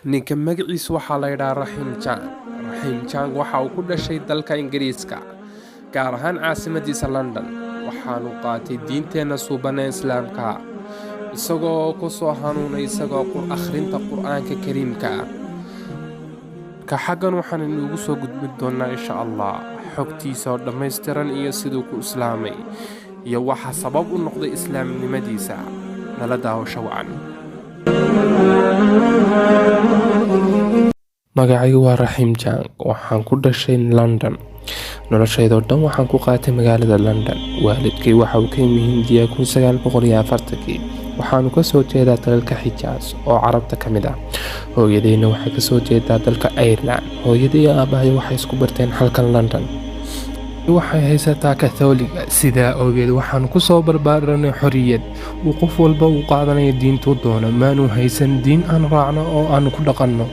ninka magaciisu waxaa la yidhaha Raheem Chang. Raheem Chang waxa uu ku dhashay dalka Ingiriiska, gaar ahaan caasimadiisa London. Waxaanu qaatay diinteenna suuban ee Islaamka, isagoo ku soo hanuunay isagoo akhrinta Qur'aanka Kariimka ah. Ka xaggan waxaan inugu soo gudbin doonaa insha Allah xogtiisa oo dhammaystiran iyo siduu ku islaamay iyo waxa sabab u noqday islaamnimadiisa. nala daawasho wacan. magacaygu waa Raheem Chang. waxaan ku dhashay London. noloshaydoo dhan waxaan ku qaatay magaalada London. waalidkay waxa uu ka yimi Hindiya 1940. waxaanu ka soo jeedaa dalalka Xijaaz oo Carabta ka mid ah. hooyadayna waxay ka soo jeedaa dalka Ireland. hooyaday iyo aabbahay waxay isku barteen halkan London. waxay haysataa Kathooliga, sidaa awgeed waxaanu ku soo barbaaranay xorriyad. uu qof walba uu qaadanayo diintuu doono, maanu haysan diin aan raacno oo aanu ku dhaqanno.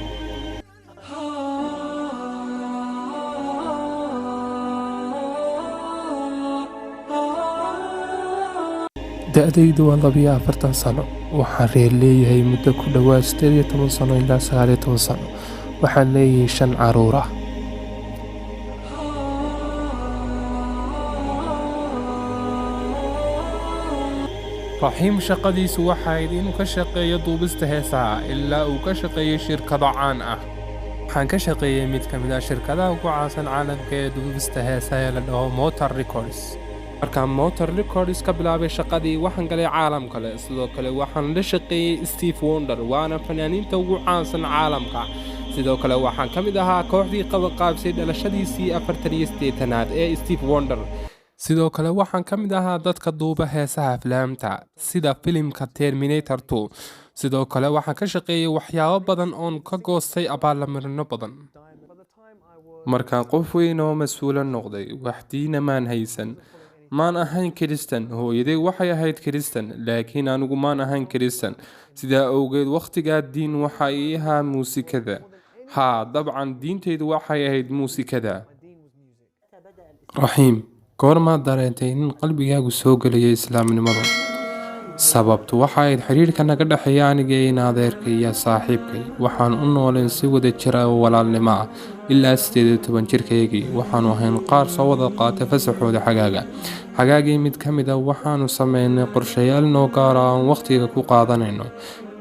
da'daydu waa 42 sano. waxaan reer leeyahay muddo ku dhowaad 18 sano ilaa 19 sano. waxaan leeyahay 5 carruur ah. Raheem shaqadiisu waxay ahayd inuu ka shaqeeyo duubista heesaha ilaa uu ka shaqeeyay shirkado caan ah. waxaan ka shaqeeyay mid ka mid ah shirkadaha ugu caansan caalamka ee duubista heesaha ee la dhaho Motor Records. markaan Motor Records ka bilaabay shaqadii, waxaan galay caalam kale. sidoo kale waxaan la shaqeeyay Stevie Wonder, waana fanaaniinta ugu caansan caalamka. sidoo kale waxaan ka mid ahaa kooxdii qabanqaabisay dhalashadiisii 48aad ee Stevie Wonder. sidoo kale waxaan ka mid ahaa dadka duuba heesaha aflaamta sida filimka Terminator 2. sidoo kale waxaan ka shaqeeyay waxyaabo badan oon ka goostay abaalmarino badan. markaan qof weyn oo mas-uula noqday, wax diina maan haysan. maan ahayn Kiristan. hooyaday waxay ahayd Kiristan, laakiin anigu maan ahayn Kiristan. sidaa awgeed wakhtigaa diin waxa ii ahaa muusikada. dabcan diintaydu waxay ahayd muusikada. Raheem, goormaad dareentay in qalbigaagu soo gelaya islaamnimada? sababtu waxay ahayd xiriirka naga dhexeeya aniga iyo adeerkay iyo saaxiibkay. waxaan u nooleen si wada jira oo walaalnimo ah ilaa 18 jirkaygii. waxaanu ahayn qaar soo wada qaatay fasaxooda xagaagii mid ka mid ah waxaanu sameynay qorshayaal noo gaara aan waqtiga ku qaadanayno.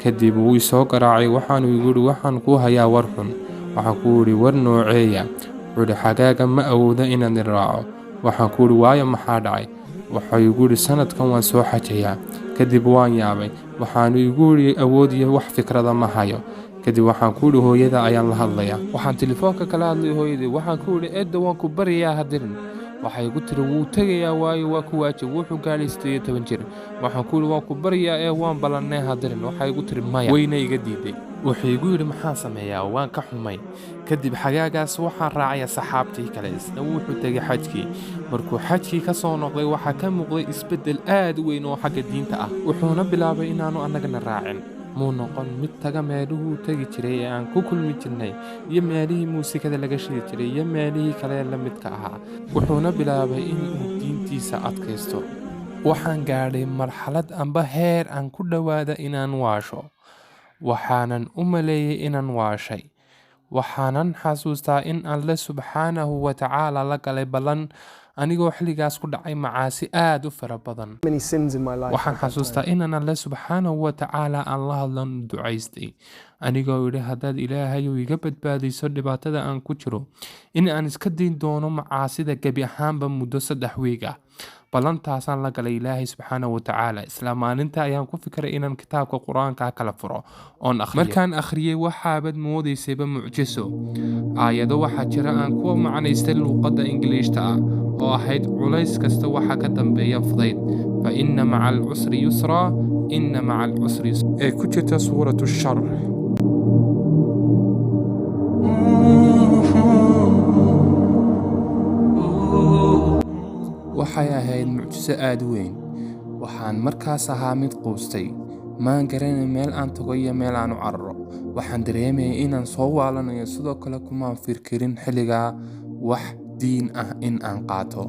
kadib wuu isoo garaacay. waxaanu igu yidhi waxaan kuu hayaa war xun. waxaan ku yidhi war nooceeya? wuxuu yidhi xagaaga ma awooda inaad i raaco. waxaan ku yidhi waayo maxaa dhacay? waxay igu yidhi sanadkan waan soo xajayaa. kadib waan yaabay. waxaanu igu yidhi awood iyo wax fikrada ma hayo. kadib waxaan ku yidhi hooyada ayaan la hadlayaa. waxaan telefoonka kala hadlay hooyadii. waxaan ku yidhi eedda waan ku baryayaa hadirin. waxay igu tiri wuu tegayaa waayo waa ku waajib, wuxuu gaadhay 18 jir. waxaan ku yidhi waan ku baryaa ee waan ballannay hadirin. waxay igu tiri maya, weyna iga diiday. wuxuu igu yidhi maxaan sameeyaa? waan ka xumay. kadib xagaagaas waxaan raacaya saxaabtii kale, isna wuxuu tegay xajkii. markuu xajkii ka soo noqday waxaa ka muuqday isbeddel aad u weyn oo xagga diinta ah. wuxuuna bilaabay inaanu annagana raacin. muu noqon mid taga meeluhuu tegi jiray ee aan ku kulmi jirnay, iyo meelihii muusikada laga shidi jiray, iyo meelihii kale la midka ahaa. wuxuuna bilaabay inuu diintiisa adkaysto. waxaan gaadhay marxalad amba heer aan ku dhowaada inaan waasho. waxaanan u maleeyay inaan waashay. waxaanan xasuustaa in Alle subxaanahu wa tacaala la galay ballan anigoo xilligaas ku dhacay macaasi aad u fara badan. waxaan xasuustaa inaan Alle subxaanahu wa tacaala aan la hadlan ducaystay, anigoo yidhi haddaad ilaahayu iga badbaadiso dhibaatada aan ku jiro, in aan iska dayn doono macaasida gebi ahaanba muddo 3 wiig ah. ballantaasaan la galay ilaahay subxaanahu wa tacaala. isla maalinta ayaan ku fikiray inaan kitaabka qur-aanka kala furo oon akhriyo. markaan akhriyey waxaabad moodaysayba mucjiso. aayado waxaa jira aan kuwa macnaystay luuqadda ingiliishta ah oo ahayd culays kasta waxa ka dambeeya fudayd. fa inna maca alcusri yusraa, inna maca alcusri ee ku jirta suuratu sharx. waxay ahayd mucjiso aad u weyn. waxaan markaas ahaa mid quustay. maan garanay meel aan tago iyo meel aan u cararo. waxaan dareemayay inaan soo waalanayo. sidoo kale kumaan firkirin xilligaa wax diin ah in aan qaato.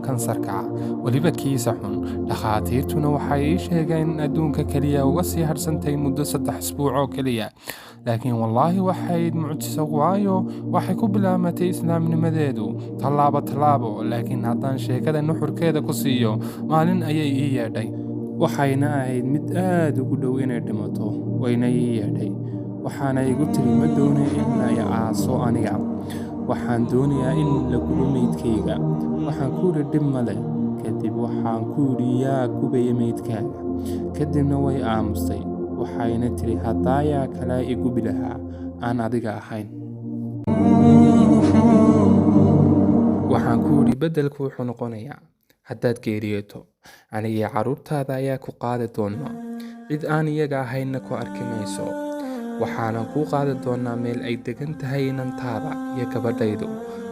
kansarka weliba kiisa xun. Dhakhaatiirtuna waxay ii sheegeen in adduunka keliya uga sii hadhsantay muddo 3 isbuuc oo keliya. laakiin wallaahi waxay mucjiso, waayo waxay ku bilaabmatay islaamnimadeedu tallaabo. laakiin haddaan sheekada nuxurkeeda ku siiyo, maalin ayay ii yeedhay, waxayna ahayd mid aad ugu dhow inay dhimato. wayna ii yeedhay, waxaana igu tiri, ma doonay in la i aaso aniga, waxaan doonayaa in la gubo meydkayga. waxaan ku idhi dhib male. kadib waxaan ku idhi yaa gubaya meydkaaga. kadibna way aamustay, waxayna tiri haddaayaa kale i gubi lahaa aan adiga ahayn. waxaan ku idhi beddelku wuxuu noqonayaa haddaad geeriyoto, anigii carruurtaada ayaa ku qaadi doona, cid aan iyaga ahaynna ku arki mayso. waxaanan kuu qaadi doonaa meel ay degan tahay inantaada iyo gabadhaydu,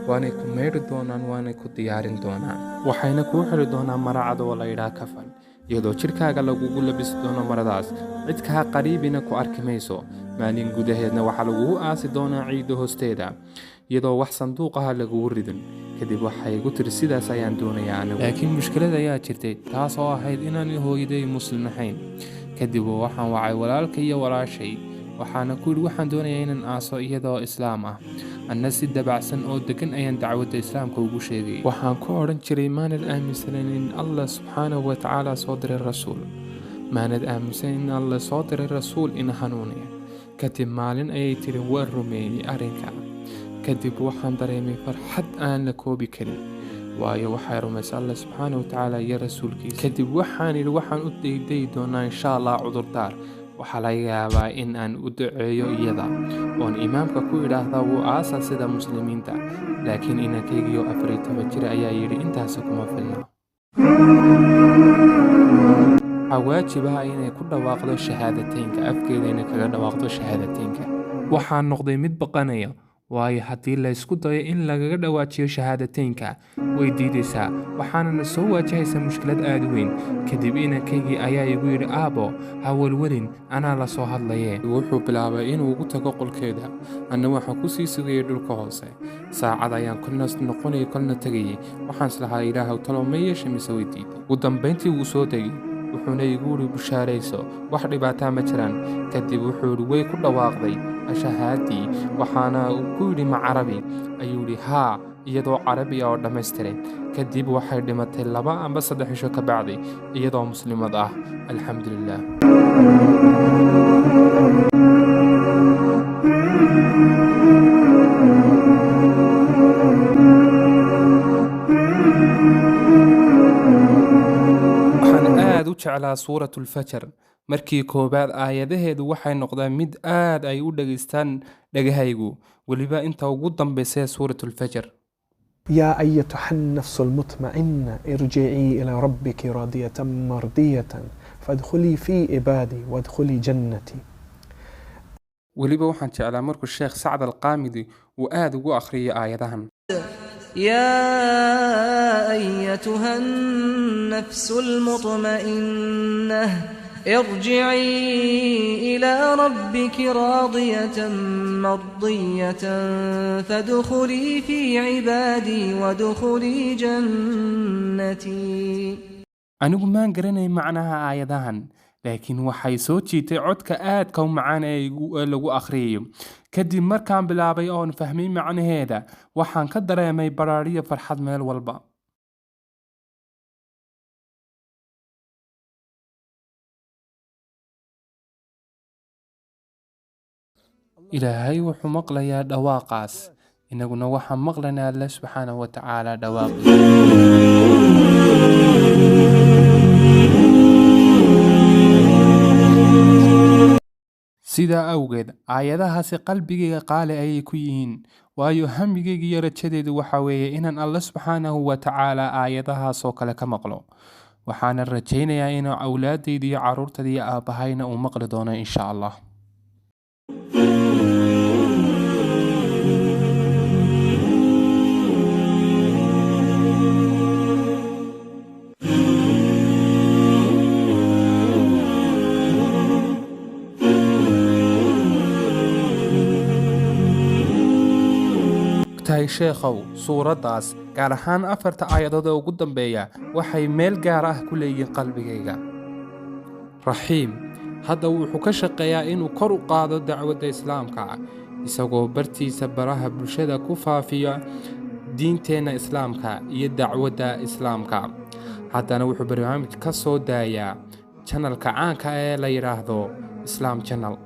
waanay ku meydhi doonaan, waanay ku diyaarin doonaan. waxayna kuu xidhi doonaan mara cad oo la yidhaah kafan, iyadoo jidhkaaga lagugu labisi doono maradaas, cid kaa qariibina ku arki mayso. maalin gudaheedna waxaa lagugu aasi doonaa ciidda hoosteeda, iyadoo wax sanduuq ah lagugu ridin. kadib waxay igu tiri sidaas ayaan doonayaa anigu. laakiin mushkilad ayaa jirtay, taas oo ahayd inaan hooyaday muslim ahayn. kadib waxaan wacay walaalka iyo walaashay, waxaana ku yidhi waxaan doonayaa inaan aaso iyadoo islaam ah. anna si dabacsan oo degan ayaan dacwadda islaamka ugu sheegay. waxaan ku odhan jiray, maanad aaminsanan in allah subxaanahu watacaala soo diray rasuul, maanad aaminsan in allah soo diray rasuul ina hanuuniya. kadib maalin ayay tiri waan rumeeyey arrinka. kadib waxaan dareemay farxad aan la koobi karin, waayo waxay rumaysay allah subxaanahu watacaala iyo rasuulkiisa. kadib waxaan idhi waxaan u daydayi doonaa insha allah cudurdaar. waxaa laga yaabaa in aan u duceeyo iyada, oon imaamka ku idhaahda wuu aasa sida muslimiinta. laakiin inankaygiyo 14 jir ayaa yidhi intaasi kuma filna. waxaa waajib ah inay ku dhawaaqdo shahaadateynka, afkeeda inay kaga dhawaaqdo shahaadateynka. waxaan noqday mid baqanaya, waayo haddii laysku dayo in lagaga dhawaajiyo shahaadateynka way diidaysaa, waxaanana soo waajahaysa mushkilad aad u weyn. kadib inankaygii ayaa igu yidhi aabbo ha welwelin, anaa la soo hadlayee. wuxuu bilaabay inuu ugu tago qolkeeda, anna waxaan ku sii sugayay dhulka hoose. saacad ayaan kolna noqonayay kolna tegayay, waxaan islahaa ilaahow talow ma yeesha mise way diiday. ugu dambayntii wuu soo tegey, wuxuuna igu yidhi bushaarayso, wax dhibaataa ma jiraan. kadib wuxuu yidhi way ku dhawaaqday ashahaadii, waxaana ku yidhi ma carabi? ayuu yidhi haa, iyadoo carabi ah oo dhammaystiray. kadib waxay dhimatay 2 amba 3 cisho ka bacdi iyadoo muslimad ah. alxamdulilah. waxaan aad u jeclaa suuratu lfajar. markii koowaad aayadaheedu waxay noqdaan mid aad ay u dhegaystaan dhegahaygu, weliba inta ugu dambaysay suuratu lfajar. يا أيتها النفس المطمئنة ارجعي إلى ربك راضية مرضية فادخلي في عبادي وادخلي جنتي. weliba waxaan jeclaa markuu sheekh sacd alqaamidi uu aad ugu akhriyay aayadahan. يا أيتها النفس المطمئنة ارجعي إلى ربك راضية مرضية فادخلي في عبادي وادخلي جنتي. anigu maan garanay macnaha aayadahan, laakiin waxay soo jiitay codka aadka u macaan ee lagu akhriyayo. kadib markaan bilaabay oon fahmay macnaheeda, waxaan ka dareemay baraariyo farxad meel walba. ilaahay wuxuu maqlayaa dhawaaqaas, inaguna waxaan maqlaynaa alle subxaanahu watacaala dhawaaqiisa. sidaa awgeed aayadahaasi qalbigayga qaali ayay ku yihiin, waayo hamigayga iyo rajadeedu waxa weeye inaan alle subxaanahu watacaala aayadahaasoo kale ka maqlo. waxaana rajaynayaa inuu awlaadayda iyo carruurtayda iyo aabbahayna uu maqli doono insha allah. ogtahay sheekhow suuraddaas gaar ahaan 4 aayadood ee ugu dambeeya waxay meel gaar ah ku leeyihiin qalbigayga. raxiim hadda wuxuu ka shaqeeyaa inuu kor u qaado dacwadda islaamka isagoo bartiisa baraha bulshada ku faafiya diinteenna islaamka iyo dacwadda islaamka. haddana wuxuu barnaamij ka soo daayaa channelka caanka ee la yidhaahdo Islam Channel.